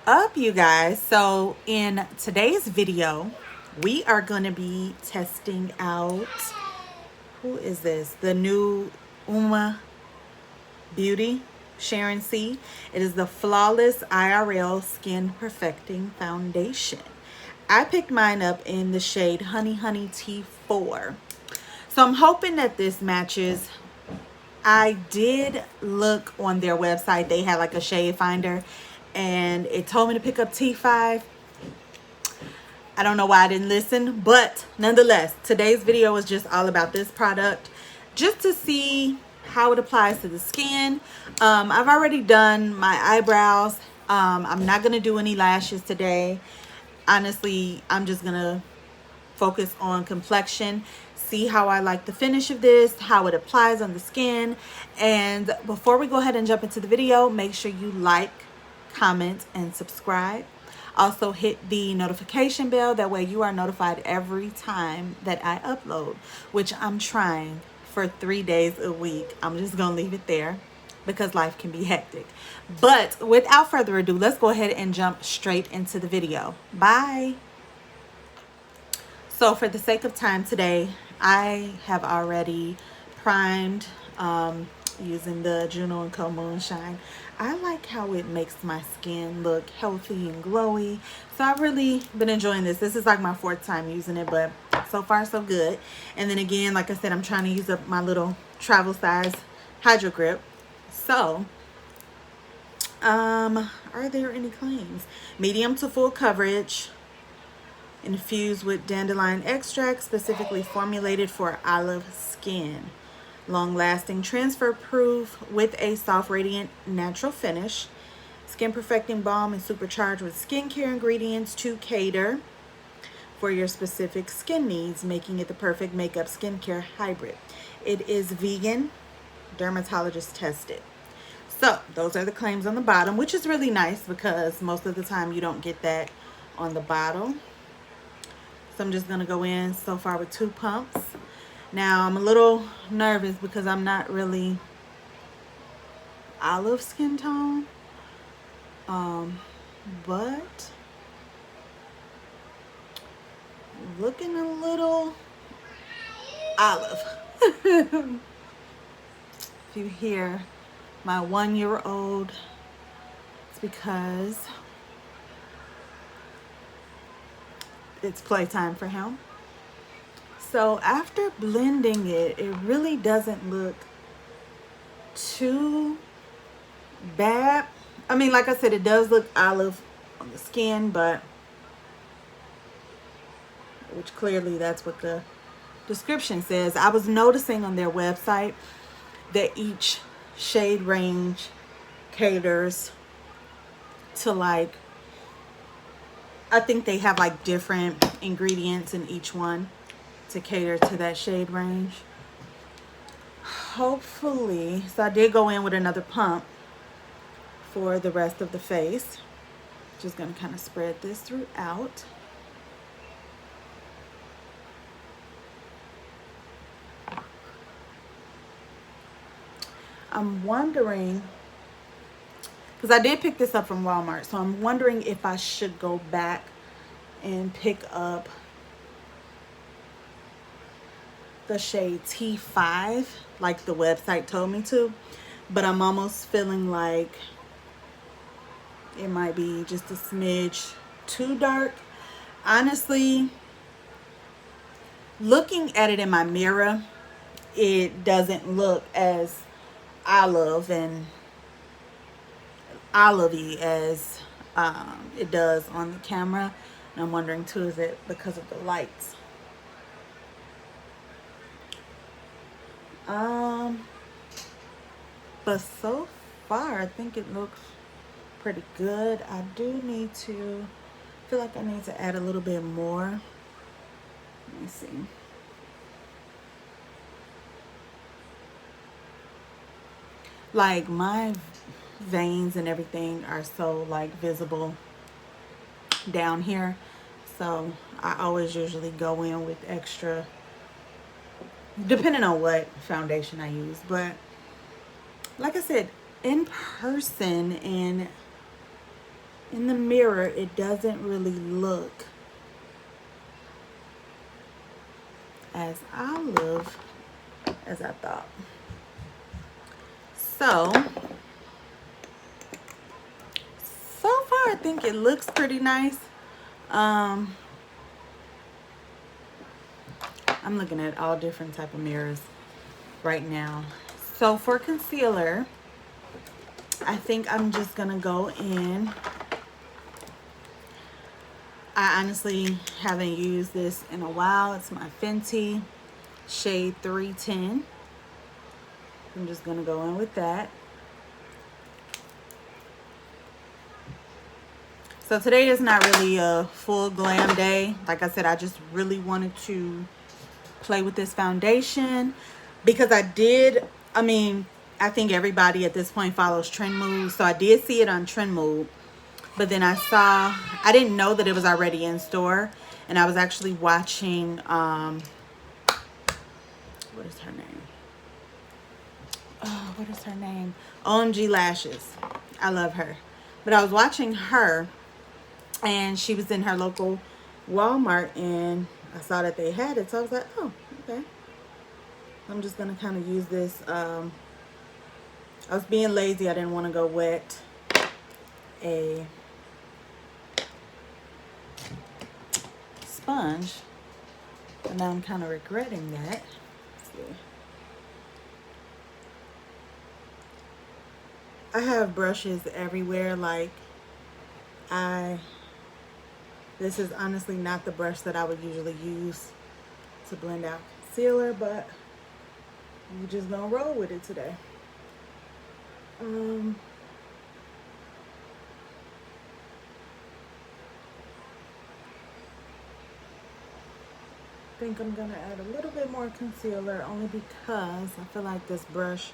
up, you guys? So in today's video, we are going to be testing out, who is this? The new Uoma Beauty Sharon C. It is the Flawless IRL Skin Perfecting Foundation. I picked mine up in the shade Honey Honey T4. So I'm hoping that this matches. I did look on their website. They had like a shade finder and it told me to pick up T5. I don't know why I didn't listen, but nonetheless, today's video is just all about this product, just to see how it applies to the skin. I've already done my eyebrows. I'm not gonna do any lashes today. Honestly, I'm just gonna focus on complexion, see how I like the finish of this, how it applies on the skin. And before we go ahead and jump into the video, make sure you like, comment, and subscribe. Also hit the notification bell, that way you are notified every time that I upload, which I'm trying for 3 days a week. I'm just gonna leave it there because life can be hectic. But without further ado, let's go ahead and jump straight into the video. Bye. So for the sake of time today, I have already primed using the Juno and Co Moonshine. I like how it makes my skin look healthy and glowy. So I've really been enjoying this. This is like my 4th time using it, but so far so good. And then again, like I said, I'm trying to use up my little travel size Hydro Grip. So, are there any claims? Medium to full coverage, infused with dandelion extract, specifically formulated for olive skin. Long-lasting, transfer-proof with a soft, radiant, natural finish. Skin perfecting balm and supercharged with skincare ingredients to cater for your specific skin needs, making it the perfect makeup skincare hybrid. It is vegan, dermatologist tested. So those are the claims on the bottom, which is really nice because most of the time you don't get that on the bottle. So I'm just going to go in so far with 2 pumps. Now I'm a little nervous because I'm not really olive skin tone. But looking a little olive. If you hear my 1-year-old, it's because it's playtime for him. So after blending it, it really doesn't look too bad. I mean, like I said, it does look olive on the skin, but which clearly that's what the description says. I was noticing on their website that each shade range caters to, like, I think they have like different ingredients in each one to cater to that shade range. Hopefully, so I did go in with another pump for the rest of the face. Just gonna kind of spread this throughout. I'm wondering, because I did pick this up from Walmart, so I'm wondering if I should go back and pick up the shade T5 like the website told me to, but I'm almost feeling like it might be just a smidge too dark. Honestly, looking at it in my mirror, it doesn't look as olive and olivey as it does on the camera. And I'm wondering too, is it because of the lights? But so far I think it looks pretty good. I do need to, feel like I need to add a little bit more. Let me see. Like, my veins and everything are so like visible down here, so I always usually go in with extra, depending on what foundation I use. But like I said, in person and in the mirror, it doesn't really look as olive as I thought. So far I think it looks pretty nice. I'm looking at all different type of mirrors right now. So for concealer, I think I'm just gonna go in. I honestly haven't used this in a while. It's my Fenty shade 310. I'm just gonna go in with that. So today is not really a full glam day. Like I said, I just really wanted to play with this foundation because I think everybody at this point follows Trend Move. So I did see it on Trend Move, but then I didn't know that it was already in store. And I was actually watching, what is her name? Oh, what is her name? OMG Lashes. I love her. But I was watching her, and she was in her local Walmart, and I saw that they had it. So I was like, oh, okay. I'm just going to kind of use this. I was being lazy. I didn't want to go wet a sponge. And now I'm kind of regretting that. Let's see. I have brushes everywhere. Like, this is honestly not the brush that I would usually use to blend out concealer, but we're just gonna roll with it today. I think I'm gonna add a little bit more concealer only because I feel like this brush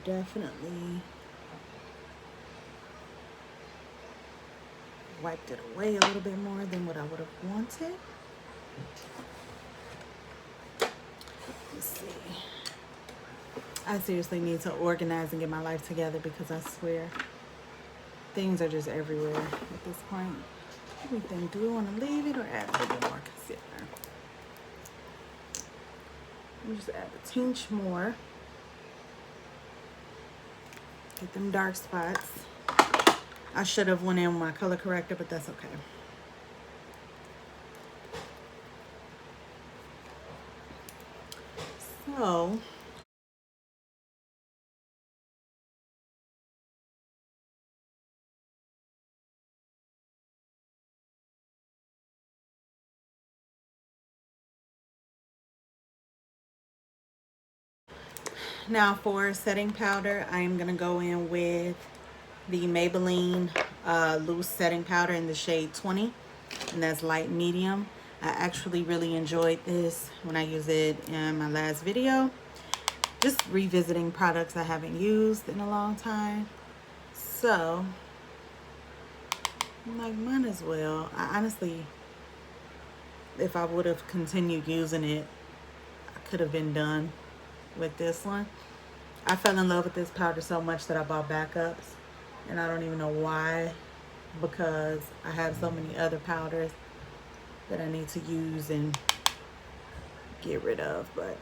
definitely wiped it away a little bit more than what I would have wanted. Let's see. I seriously need to organize and get my life together because I swear things are just everywhere at this point. What do we think? Do we want to leave it or add a little bit more concealer? Let me just add a tinge more. Get them dark spots. I should have went in with my color corrector, but that's okay. So now for setting powder, I am going to go in with the Maybelline loose setting powder in the shade 20, and that's light medium. I actually really enjoyed this when I used it in my last video. Just revisiting products I haven't used in a long time. So I'm like, might as well. I honestly, if I would have continued using it, I could have been done with this one. I fell in love with this powder so much that I bought backups, and I don't even know why, because I have so many other powders that I need to use and get rid of. But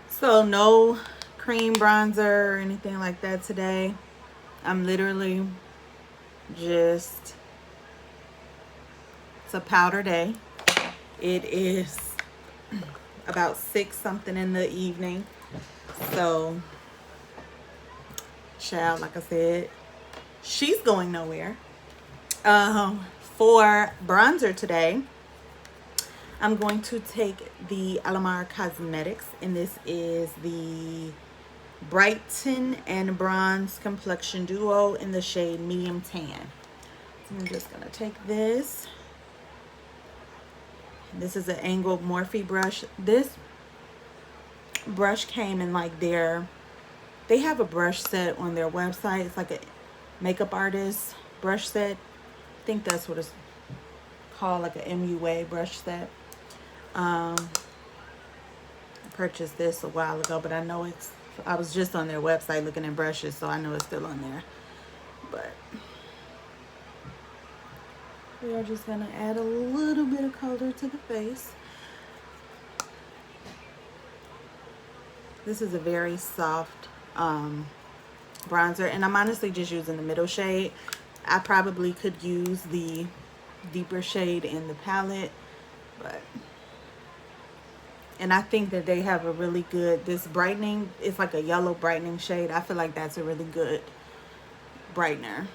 so no cream bronzer or anything like that today. I'm literally just, it's a powder day. It is about 6 something in the evening. So child, like I said, she's going nowhere. For bronzer today, I'm going to take the Alamar Cosmetics, and this is the Brighten and Bronze Complexion Duo in the shade Medium Tan. So I'm just gonna take this. This is an angled Morphe brush. This brush came in like they have a brush set on their website. It's like a makeup artist brush set. I think that's what it's called, like a MUA brush set. I purchased this a while ago, but I know it's I was just on their website looking at brushes, so I know it's still on there. But we are just gonna add a little bit of color to the face. This is a very soft bronzer, and I'm honestly just using the middle shade. I probably could use the deeper shade in the palette, but and I think that they have a really good, this brightening, it's like a yellow brightening shade. I feel like that's a really good brightener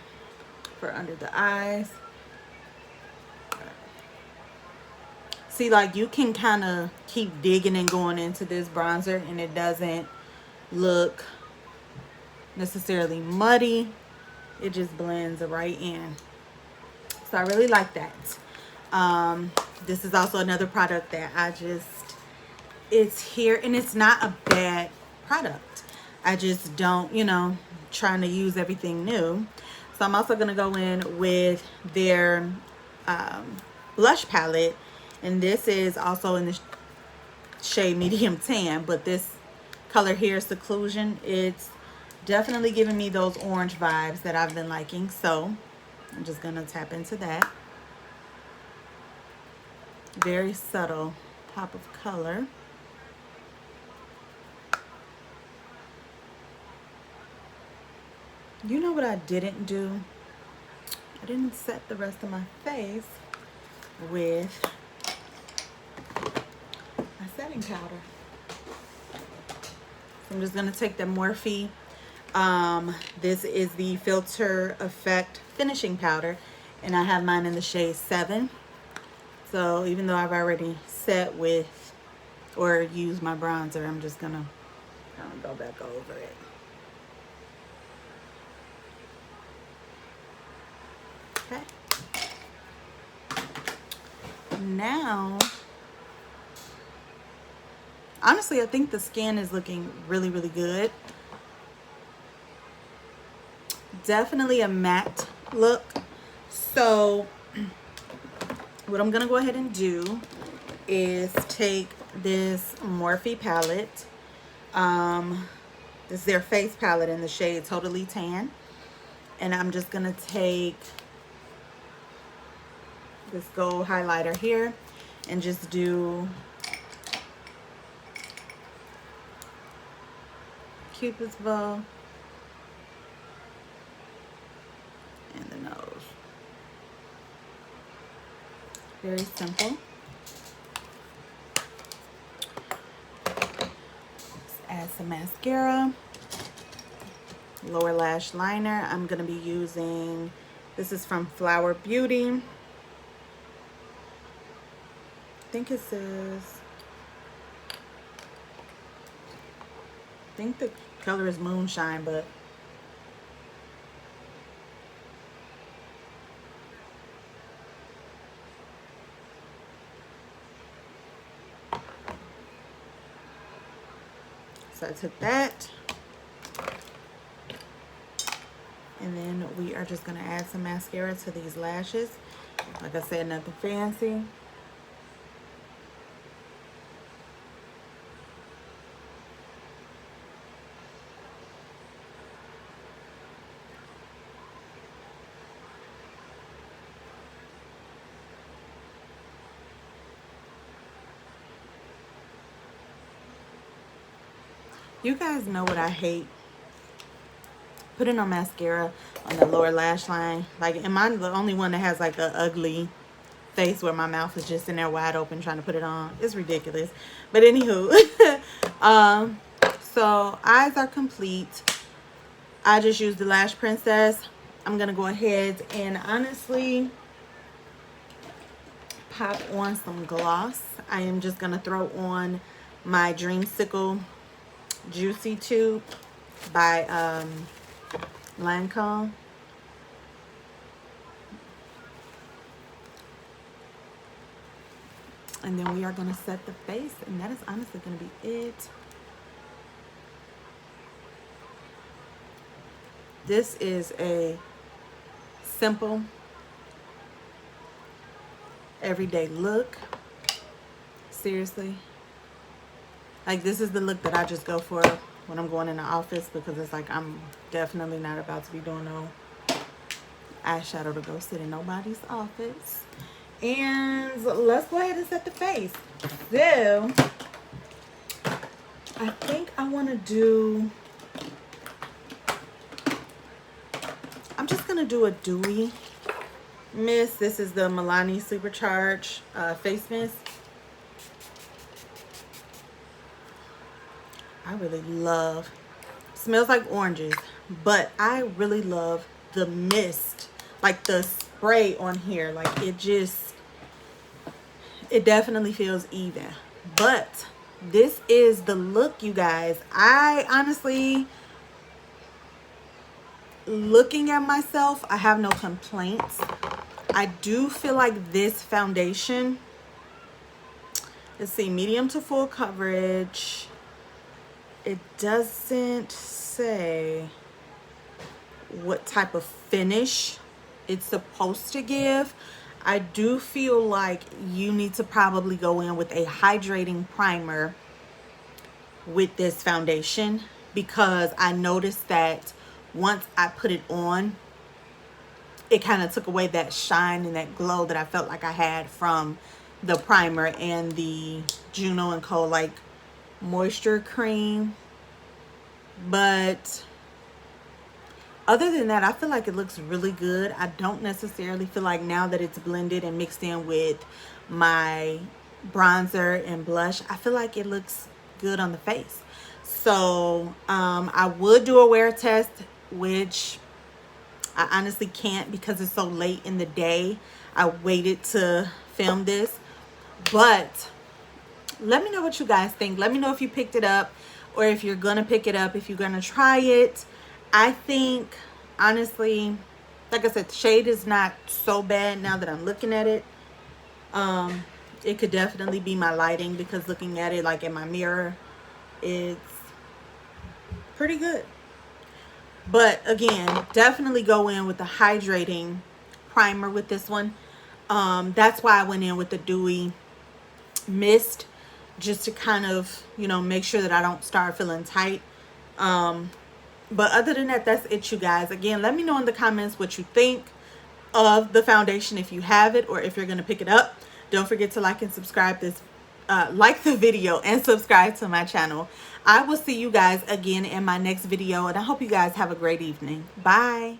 for under the eyes. See, like, you can kind of keep digging and going into this bronzer and it doesn't look necessarily muddy. It just blends right in. So I really like that. This is also another product that it's here, and it's not a bad product. I just don't, you know, trying to use everything new. So I'm also going to go in with their blush palette, and this is also in the shade medium tan, but this color here, Seclusion, it's definitely giving me those orange vibes that I've been liking. So I'm just going to tap into that. Very subtle pop of color. You know what I didn't do? I didn't set the rest of my face with my setting powder. So I'm just going to take the Morphe. This is the Filter Effect Finishing Powder, and I have mine in the shade 7. So even though I've already set with or used my bronzer, I'm just going to kind of go back over it. Okay. Now, honestly, I think the skin is looking really, really good. Definitely a matte look. So what I'm going to go ahead and do is take this Morphe palette. This is their face palette in the shade Totally Tan. And I'm just going to take this gold highlighter here and just do Cupid's bow and the nose. Very simple. Let's add some mascara. Lower lash liner. I'm going to be using, this is from Flower Beauty. I think it says, I think the color is Moonshine, but so I took that, and then we are just going to add some mascara to these lashes. Like I said, nothing fancy. You guys know what I hate? Putting on mascara on the lower lash line. Like, am I the only one that has like an ugly face where my mouth is just in there wide open trying to put it on? It's ridiculous. But anywho, so eyes are complete. I just used the Lash Princess. I'm gonna go ahead and honestly pop on some gloss. I am just gonna throw on my Dreamsicle Juicy Tube by Lancome. And then we are going to set the face, and that is honestly going to be it. This is a simple, everyday look. Seriously. Like, this is the look that I just go for when I'm going in the office, because it's like I'm definitely not about to be doing no eyeshadow to go sit in nobody's office. And let's go ahead and set the face. So I think I want to do, I'm just going to do a dewy mist. This is the Milani Supercharge face mist. I really love, smells like oranges, but I really love the mist, like the spray on here. Like it definitely feels even. But this is the look, you guys. I honestly, looking at myself, I have no complaints. I do feel like this foundation, let's see, medium to full coverage. It doesn't say what type of finish it's supposed to give. I do feel like you need to probably go in with a hydrating primer with this foundation, because I noticed that once I put it on, it kind of took away that shine and that glow that I felt like I had from the primer and the Juno & Co. like moisture cream. But other than that, I feel like it looks really good. I don't necessarily feel like, now that it's blended and mixed in with my bronzer and blush, I feel like it looks good on the face. So I would do a wear test, which I honestly can't because it's so late in the day. I waited to film this. But let me know what you guys think. Let me know if you picked it up, or if you're gonna pick it up, if you're gonna try it. I think, honestly, like I said, the shade is not so bad now that I'm looking at it. It could definitely be my lighting, because looking at it like in my mirror, it's pretty good. But again, definitely go in with the hydrating primer with this one. That's why I went in with the dewy mist, just to kind of, you know, make sure that I don't start feeling tight. But other than that, that's it, you guys. Again, let me know in the comments what you think of the foundation, if you have it or if you're going to pick it up. Don't forget to like and subscribe this, like the video and subscribe to my channel. I will see you guys again in my next video, and I hope you guys have a great evening. Bye.